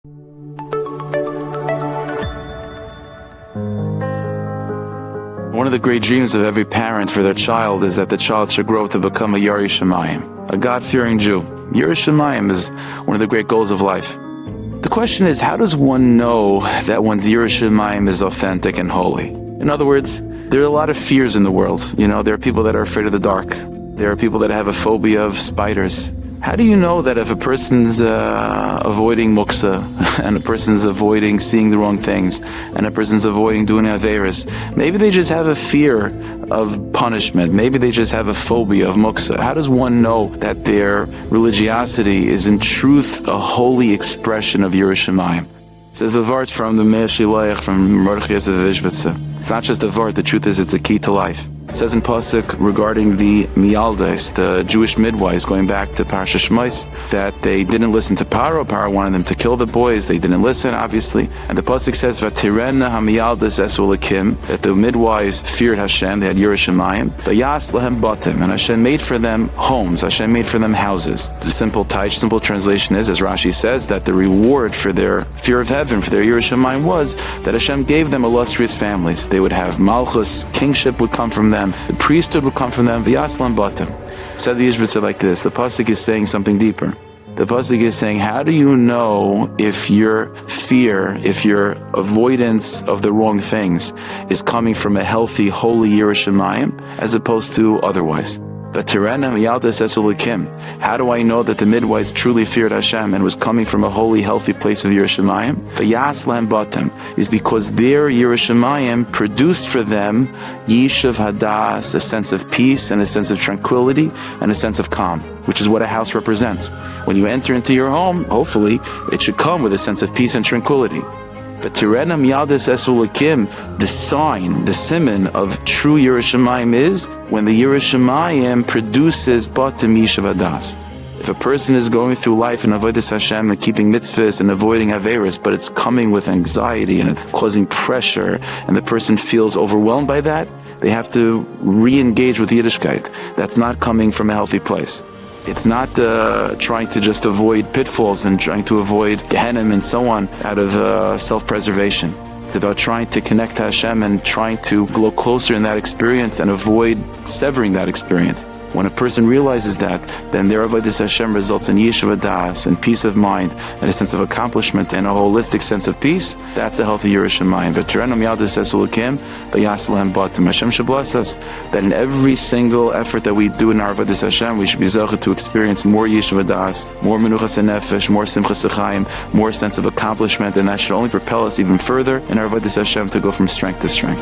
One of the great dreams of every parent for their child is that the child should grow to become a Yarei Shamayim, a God-fearing Jew. Yarei Shamayim is one of the great goals of life. The question is, how does one know that one's Yarei Shamayim is authentic and holy? In other words, there are a lot of fears in the world. There are people that are afraid of the dark. There are people that have a phobia of spiders. How do you know that if a person's avoiding muksa, and a person's avoiding seeing the wrong things, and a person's avoiding doing averis, maybe they just have a fear of punishment, maybe they just have a phobia of muksa. How does one know that their religiosity is in truth a holy expression of Yarei Shamayim? Says the Vart from the Meir Shiloach from Mordechai Yosef Ishbitzer. It's not just a Vart, the truth is it's a key to life. It says in Pasuk regarding the Miyaldes, the Jewish midwives, going back to Parashat Shmos, that they didn't listen to Paro. Paro wanted them to kill the boys. They didn't listen, obviously. And the Pasuk says, Vatirena hamiyaldes esu lekim, that the midwives feared Hashem, they had Yarei Shamayim. Vayas lehem batim, and Hashem made for them homes. Hashem made for them houses. The simple translation is, as Rashi says, that the reward for their fear of heaven, for their Yarei Shamayim, was that Hashem gave them illustrious families. They would have malchus, kingship would come from them. The priesthood would come from them. V'yaslam batim. Said the Ishbitzer like this. The pasuk is saying something deeper. The pasuk is saying, how do you know if your fear, if your avoidance of the wrong things is coming from a healthy, holy Yarei Shamayim, as opposed to otherwise? How do I know that the midwives truly feared Hashem and was coming from a holy, healthy place of Yarei Shamayim? Is because their Yarei Shamayim produced for them Yishuv Hadas, a sense of peace and a sense of tranquility and a sense of calm, which is what a house represents. When you enter into your home, hopefully, it should come with a sense of peace and tranquility. The sign, the siman of true Yarei Shamayim is when the Yarei Shamayim produces batim yishuv hadas. If a person is going through life in avodas Hashem and keeping mitzvahs and avoiding averis, but it's coming with anxiety and it's causing pressure, and the person feels overwhelmed by that, they have to re-engage with Yiddishkeit. That's not coming from a healthy place. It's not trying to just avoid pitfalls and trying to avoid Gehenna and so on out of self-preservation. It's about trying to connect to Hashem and trying to grow closer in that experience and avoid severing that experience. When a person realizes that, then their avodas Hashem results in yeshiva das and peace of mind and a sense of accomplishment and a holistic sense of peace. That's a healthy Yarei Shamayim. Hashem should bless us that in every single effort that we do in our avodas Hashem, we should be zocheh to experience more yeshiva das, more menuchas nefesh, more simchas chaim, more sense of accomplishment, and that should only propel us even further in our avodas Hashem to go from strength to strength.